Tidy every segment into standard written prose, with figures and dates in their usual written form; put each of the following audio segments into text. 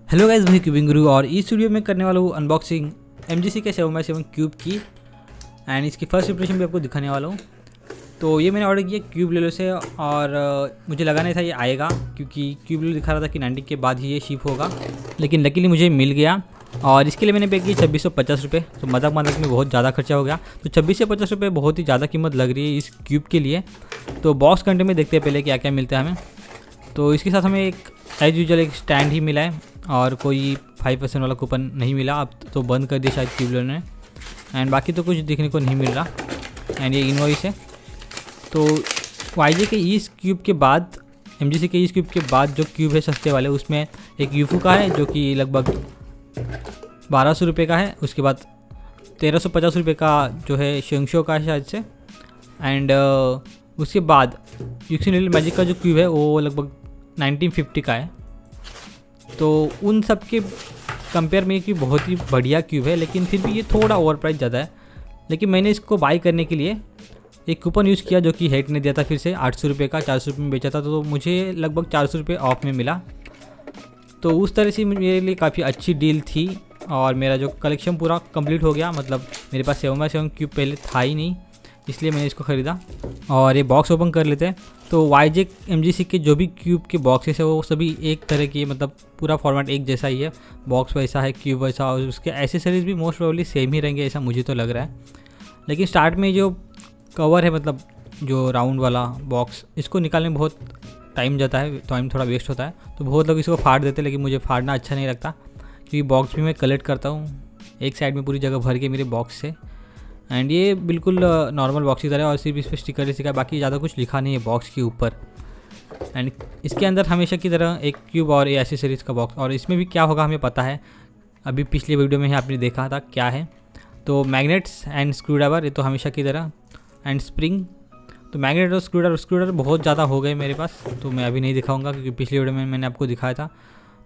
Hello guys, भाई cubing गुरु और इस वीडियो में करने वाला हूँ अनबॉक्सिंग MGC के 7x7 क्यूब की एंड इसकी फर्स्ट इंप्रेशन भी आपको दिखाने वाला हूँ। तो ये मैंने ऑर्डर किया क्यूब लेलो से और मुझे लगा नहीं था ये आएगा, क्योंकि क्यूब लेलो दिखा रहा था कि 90 के बाद ही ये शिप होगा, लेकिन लकीली मुझे मिल गया। और इसके लिए मैंने पे की 2650 रुपये। तो मजाक में बहुत ज़्यादा खर्चा हो गया। तो 26 से 50 रुपये बहुत ही ज़्यादा कीमत लग रही है इस क्यूब के लिए। तो बॉक्स कंटेंट में देखते हैं पहले क्या क्या मिलता है हमें। तो इसके साथ हमें एक एज यूजुअल एक स्टैंड ही मिला है और कोई 5% वाला कूपन नहीं मिला। अब तो बंद कर दिया शायद क्यूब लेलो ने। एंड बाकी तो कुछ देखने को नहीं मिल रहा। एंड ये इनवॉइस है। तो YJ के इस क्यूब के बाद, MGC के इस क्यूब के बाद जो क्यूब है सस्ते वाले, उसमें एक यूफू का है जो कि लगभग 1200 रुपये का है। उसके बाद 1350 रुपये का जो है शेंगशो का है शायद से। एंड उसके बाद यूक्सी लिटिल मैजिक का जो क्यूब है वो लगभग 1950 का है। तो उन सब के कंपेयर में कि बहुत ही बढ़िया क्यूब है, लेकिन फिर भी ये थोड़ा ओवर प्राइस ज़्यादा है। लेकिन मैंने इसको बाई करने के लिए एक कूपन यूज़ किया जो कि हेट ने दिया था फिर से 800 रुपये का, 400 रुपये में बेचा था, तो मुझे लगभग 400 रुपये ऑफ में मिला। तो उस तरह से मेरे लिए काफ़ी अच्छी डील थी और मेरा जो कलेक्शन पूरा कंप्लीट हो गया। मतलब मेरे पास 7x7 क्यूब पहले था ही नहीं, इसलिए मैंने इसको ख़रीदा। और ये बॉक्स ओपन कर लेते हैं। तो YJ MGC के जो भी क्यूब के बॉक्सेस है वो सभी एक तरह की, मतलब पूरा फॉर्मेट एक जैसा ही है। बॉक्स वैसा है, क्यूब वैसा, और उसके एसेसरीज भी मोस्ट प्रोबेबली सेम ही रहेंगे ऐसा मुझे तो लग रहा है। लेकिन स्टार्ट में जो कवर है, मतलब जो राउंड वाला बॉक्स, इसको निकालने में बहुत टाइम जाता है, टाइम थोड़ा वेस्ट होता है। तो बहुत लोग इसको फाड़ देते हैं, लेकिन मुझे फाड़ना अच्छा नहीं लगता, क्योंकि बॉक्स भी मैं कलेक्ट करता हूँ एक साइड में पूरी जगह भर के मेरे बॉक्स से। एंड ये बिल्कुल नॉर्मल बॉक्स की तरह है और सिर्फ इस पर स्टिकर ही सिखा, बाकी ज़्यादा कुछ लिखा नहीं है बॉक्स के ऊपर। एंड इसके अंदर हमेशा की तरह एक क्यूब और ये एसेसरीज का बॉक्स, और इसमें भी क्या होगा हमें पता है, अभी पिछले वीडियो में ही आपने देखा था क्या है। तो मैग्नेट्स एंड स्क्रू ड्राइवर, ये तो हमेशा की तरह, एंड स्प्रिंग। तो मैग्नेट और स्क्रू ड्राइवर बहुत ज़्यादा हो गए मेरे पास, तो मैं अभी नहीं दिखाऊंगा क्योंकि पिछले वीडियो में मैंने आपको दिखाया था।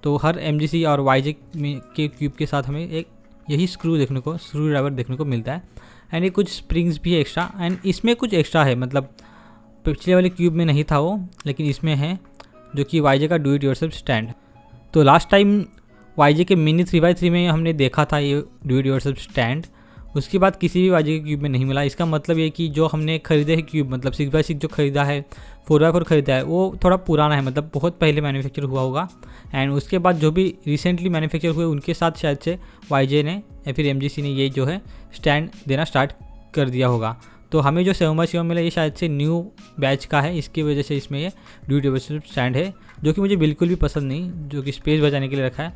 तो हर MGC और YJ के क्यूब के साथ हमें एक यही स्क्रू ड्राइवर देखने को मिलता है। एंड ये कुछ स्प्रिंग्स भी है एक्स्ट्रा, एंड इसमें कुछ एक्स्ट्रा है, मतलब पिछले वाले क्यूब में नहीं था वो, लेकिन इसमें है, जो कि YJ का डू इट योरसेल्फ स्टैंड। तो लास्ट टाइम YJ के मिनी 3x3 में हमने देखा था ये डू इट योरसेल्फ स्टैंड। उसके बाद किसी भी YJ के क्यूब में नहीं मिला। इसका मतलब ये कि जो हमने खरीदे हैं क्यूब, मतलब 6x6 जो खरीदा है, 4x4 खरीदा है, वो थोड़ा पुराना है, मतलब बहुत पहले मैन्युफैक्चर हुआ होगा। एंड उसके बाद जो भी रिसेंटली मैन्युफैक्चर हुए उनके साथ शायद से YJ ने या फिर MGC ने ये जो है स्टैंड देना स्टार्ट कर दिया होगा। तो हमें जो 7x7 मिला ये शायद से न्यू बैच का है, इसकी वजह से इसमें ये डू इट योरसेल्फ स्टैंड है, जो कि मुझे बिल्कुल भी पसंद नहीं, जो कि स्पेस बचाने के लिए रखा है।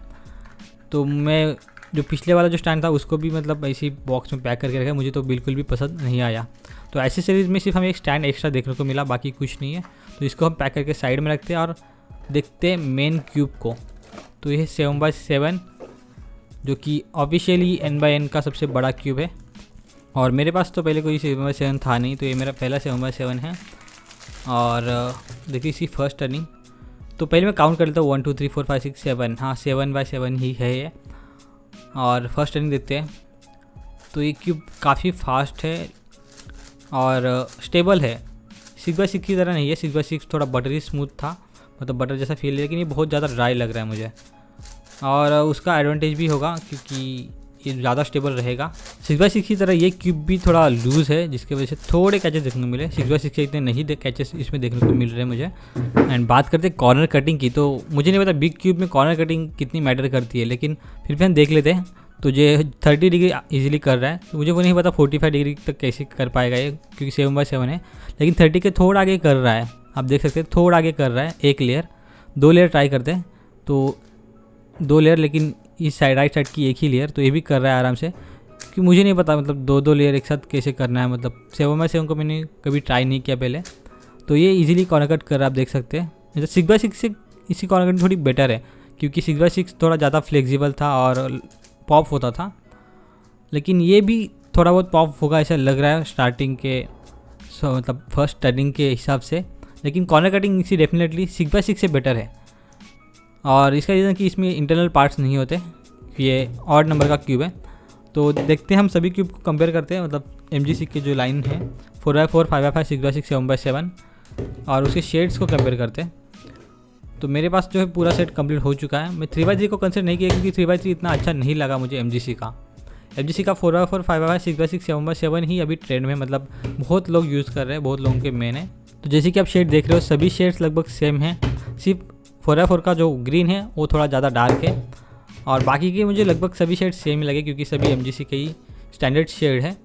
तो मैं जो पिछले वाला जो स्टैंड था उसको भी मतलब ऐसी बॉक्स में पैक करके रखा है, मुझे तो बिल्कुल भी पसंद नहीं आया। तो एसेसरीज में सिर्फ हमें एक स्टैंड एक्स्ट्रा देखने को मिला, बाकी कुछ नहीं है। तो इसको हम पैक करके साइड में रखते हैं और देखते हैं मेन क्यूब को। तो ये 7x7 जो कि ऑफिशियली N/N का सबसे बड़ा क्यूब है, और मेरे पास तो पहले कोई 7x7 था नहीं, तो ये मेरा पहला 7x7 है। और देखिए इसकी फर्स्ट टर्निंग, तो पहले मैं काउंट कर लेता हूँ 1 2 3 4 5 6 7, हाँ 7x7 ही है ये। और फर्स्ट टर्निंग देखते हैं। तो ये क्यूब काफ़ी फास्ट है और स्टेबल है, 6x6 की तरह नहीं है। 6x6 थोड़ा बटरी स्मूथ था, मतलब बटर जैसा फील है, लेकिन ये बहुत ज़्यादा ड्राई लग रहा है मुझे। और उसका एडवांटेज भी होगा क्योंकि ये ज़्यादा स्टेबल रहेगा। 6x6 की तरह ये क्यूब भी थोड़ा लूज़ है, जिसकी वजह से थोड़े कैचेस देखने को मिले। 6x6 के इतने नहीं कैचेस इसमें देखने को मिल रहे हैं मुझे। एंड बात करते हैं कॉर्नर कटिंग की, तो मुझे नहीं पता बिग क्यूब में कॉर्नर कटिंग कितनी मैटर करती है, लेकिन फिर भी हम देख लेते हैं। तो ये 30 डिग्री ईजिली कर रहा है, तो मुझे वो नहीं पता 45 डिग्री तक कैसे कर पाएगा ये, क्योंकि 7x7 है। लेकिन 30 के थोड़ा आगे कर रहा है, आप देख सकते हैं थोड़ा आगे कर रहा है। एक लेयर, 2 लेयर ट्राई करते हैं। तो 2 लेयर, लेकिन इस साइड राइट साइड की एक ही लेयर, तो ये भी कर रहा है आराम से। कि मुझे नहीं पता मतलब 2 लेयर एक साथ कैसे करना है, मतलब 7x7 को मैंने कभी ट्राई नहीं किया पहले। तो ये इजीली कॉर्नर कट कर रहा है, आप देख सकते हैं। जैसे 6x6 से इसी कॉर्नर कट थोड़ी बेटर है, क्योंकि 6x6 थोड़ा ज़्यादा फ्लेक्सिबल था और पॉप होता था, लेकिन ये भी थोड़ा बहुत पॉप होगा ऐसा लग रहा है स्टार्टिंग के, मतलब फर्स्ट टर्निंग के हिसाब से। लेकिन कॉर्नर कटिंग इसी डेफिनेटली 6x6 से बेटर है। और इसका रीज़न कि इसमें इंटरनल पार्ट्स नहीं होते, ये ऑड नंबर का क्यूब है। तो देखते हैं हम सभी क्यूब को कंपेयर करते हैं, मतलब MGC के जो लाइन है 4x4, 5x5, 6x6, 7x7, और उसके शेड्स को कंपेयर करते हैं। तो मेरे पास जो है पूरा सेट कंप्लीट हो चुका है। मैं 3x3 को कंसिडर नहीं किया क्योंकि 3x3 इतना अच्छा नहीं लगा मुझे MGC का। MGC का 4x4, 5x5, 6x6, 7x7 ही अभी ट्रेंड में, मतलब बहुत लोग यूज़ कर रहे हैं, बहुत लोगों के मेन है। तो जैसे कि आप शेड देख रहे हो सभी शेड्स लगभग सेम हैं, सिर्फ 4x4 का जो ग्रीन है वो थोड़ा ज़्यादा डार्क है और बाकी के मुझे लगभग सभी शेड सेम ही लगे क्योंकि सभी MGC के ही स्टैंडर्ड शेड है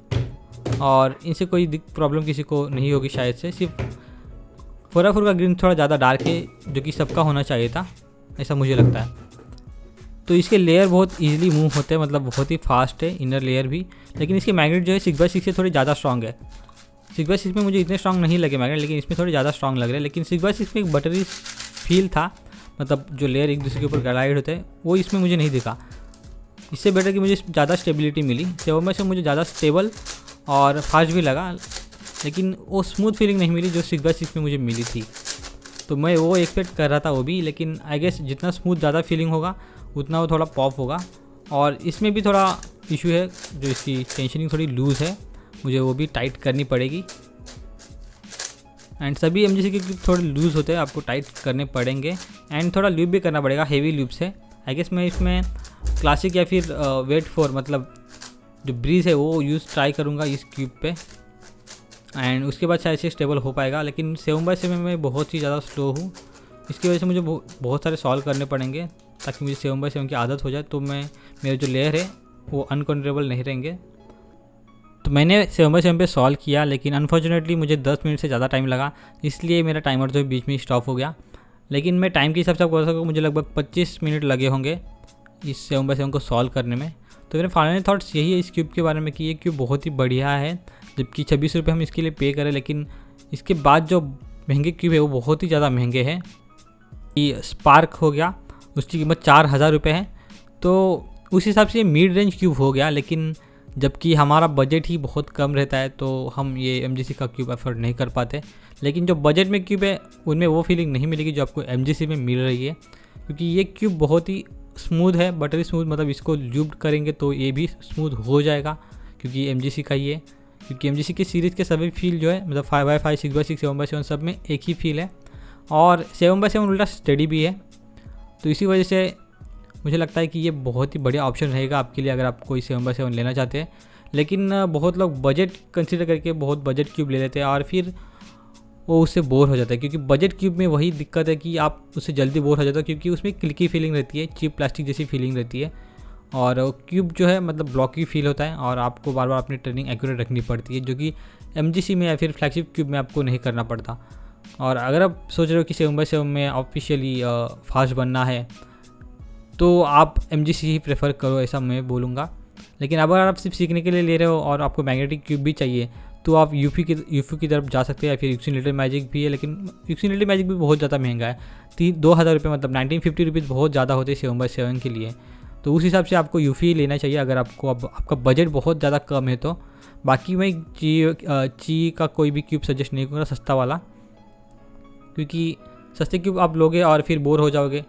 और इनसे कोई प्रॉब्लम किसी को नहीं होगी शायद से। सिर्फ 4x4 का ग्रीन थोड़ा ज़्यादा डार्क है जो कि सबका होना चाहिए था, ऐसा मुझे लगता है। तो इसके लेयर बहुत इजीली मूव होते हैं, मतलब बहुत ही फास्ट है इनर लेयर भी। लेकिन इसके मैग्नेट जो है 6x6 से थोड़ी ज़्यादा स्ट्रॉन्ग है। 6x6 में मुझे इतने स्ट्रॉन्ग नहीं लगे मैग्नेट, लेकिन इसमें थोड़े ज़्यादा स्ट्रॉन्ग लग रहे हैं। लेकिन 6x6 में एक बटरी फील था, मतलब जो लेयर एक दूसरे के ऊपर ग्लाइड होते हैं वो इसमें मुझे नहीं दिखा। इससे बेटर कि मुझे ज़्यादा स्टेबिलिटी मिली। 7x7 मुझे ज़्यादा स्टेबल और फास्ट भी लगा, लेकिन वो स्मूथ फीलिंग नहीं मिली जो 6x6 में मुझे मिली थी। तो मैं वो एक्सपेक्ट कर रहा था वो भी, लेकिन आई गेस जितना स्मूथ ज़्यादा फीलिंग होगा उतना वो थोड़ा पॉप होगा। और इसमें भी थोड़ा इशू है, जो इसकी टेंशनिंग थोड़ी लूज़ है, मुझे वो भी टाइट करनी पड़ेगी। एंड सभी MGC के क्लिप थोड़े लूज़ होते हैं, आपको टाइट करने पड़ेंगे एंड थोड़ा लूप भी करना पड़ेगा, हेवी लूप से। आई गेस मैं इसमें क्लासिक या फिर वेट 4 मतलब जो ब्रीज है वो ट्राई करूँगा इस क्यूब पे एंड उसके बाद शायद से स्टेबल हो पाएगा। लेकिन 7x7 में बहुत ही ज़्यादा स्लो हूँ, इसकी वजह से मुझे बहुत सारे सॉल्व करने पड़ेंगे ताकि मुझे 7x7 की आदत हो जाए, तो मेरे जो लेयर है वो अनकंट्रोलेबल नहीं रहेंगे। तो मैंने 7x7 पे सॉल्व किया, लेकिन अनफॉर्चुनेटली मुझे 10 मिनट से ज़्यादा टाइम लगा, इसलिए मेरा टाइमर जो बीच में स्टॉप हो गया। लेकिन मैं टाइम के हिसाब से बोल सकूँ मुझे लगभग 25 मिनट लगे होंगे इस 7x7 को सॉल्व करने में। तो मेरे फाइनल थॉट्स यही है इस क्यूब के बारे में कि ये क्यूब बहुत ही बढ़िया है, जबकि 26 रुपये हम इसके लिए पे करें, लेकिन इसके बाद जो महंगे क्यूब है वो बहुत ही ज़्यादा महंगे हैं। ये स्पार्क हो गया, उसकी कीमत 4000 रुपये है, तो उस हिसाब से मिड रेंज क्यूब हो गया। लेकिन जबकि हमारा बजट ही बहुत कम रहता है तो हम ये MGC का क्यूब अफोर्ड नहीं कर पाते। लेकिन जो बजट में क्यूब है उनमें वो फीलिंग नहीं मिलेगी जो आपको MGC में मिल रही है, क्योंकि ये क्यूब बहुत ही स्मूथ है, बटरी स्मूथ, मतलब इसको ल्यूब्ड करेंगे तो ये भी स्मूथ हो जाएगा क्योंकि MGC का ही है। क्योंकि MGC की सीरीज़ के सभी फील जो है, मतलब 5x5, 6x6, 7x7 सब में एक ही फील है और 7x7 उल्टा स्टडी भी है। तो इसी वजह से मुझे लगता है कि ये बहुत ही बढ़िया ऑप्शन रहेगा आपके लिए अगर आप कोई 7x7 लेना चाहते हैं। लेकिन बहुत लोग बजट कंसीडर करके बहुत बजट क्यूब ले लेते हैं और फिर वो उससे बोर हो जाता है, क्योंकि बजट क्यूब में वही दिक्कत है कि आप उससे जल्दी बोर हो जाते हो क्योंकि उसमें क्लिकी फीलिंग रहती है, चीप प्लास्टिक जैसी फीलिंग रहती है और क्यूब जो है मतलब ब्लॉकी फील होता है और आपको बार बार अपनी टर्निंग एक्यूरेट रखनी पड़ती है, जो कि MGC में या फिर फ्लैगशिप क्यूब में आपको नहीं करना पड़ता। और अगर आप सोच रहे हो कि 7x7 में ऑफिशियली फास्ट बनना है तो आप MGC ही प्रेफर करो, ऐसा मैं बोलूँगा। लेकिन अगर आप सिर्फ सीखने के लिए ले रहे हो और आपको मैग्नेटिक क्यूब भी चाहिए तो आप यूफी की तरफ जा सकते हैं या फिर यूक्सी लिटिल मैजिक भी है, लेकिन यूक्सी लिटिल मैजिक भी बहुत ज़्यादा महंगा है, 2000 रुपये, मतलब 1950 रुपीज़ बहुत ज़्यादा होते हैं 7x7 के लिए। तो उस हिसाब से आपको यूफी लेना चाहिए अगर आपको आपका बजट बहुत ज़्यादा कम है तो। बाकी मैं ची का कोई भी क्यूब सजेस्ट नहीं करूँगा सस्ता वाला, क्योंकि सस्ते क्यूब आप लोगे और फिर बोर हो जाओगे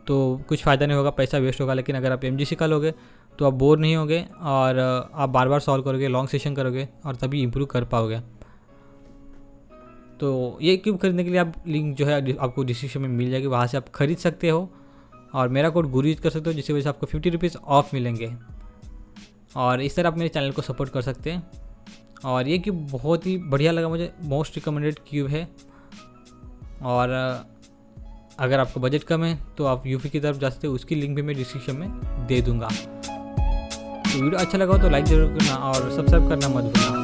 तो कुछ फ़ायदा नहीं होगा, पैसा वेस्ट होगा। लेकिन अगर आप MGC का लोगे तो आप बोर नहीं होगे और आप बार बार सॉल्व करोगे, लॉन्ग सेशन करोगे और तभी इम्प्रूव कर पाओगे। तो ये क्यूब खरीदने के लिए आप लिंक जो है आपको डिस्क्रिप्शन में मिल जाएगी, वहाँ से आप खरीद सकते हो और मेरा कोड गुरु यूज कर सकते हो, जिसकी वजह से आपको 50 रुपीज़ ऑफ मिलेंगे और इस तरह आप मेरे चैनल को सपोर्ट कर सकते हैं। और ये क्यूब बहुत ही बढ़िया लगा मुझे, मोस्ट रिकमेंडेड क्यूब है। और अगर आपको बजट कम है तो आप यूफी की तरफ जा सकते हो, उसकी लिंक भी मैं डिस्क्रिप्शन में दे दूँगा। तो वीडियो अच्छा लगा हो तो लाइक ज़रूर करना और सब्सक्राइब करना मत भूलना।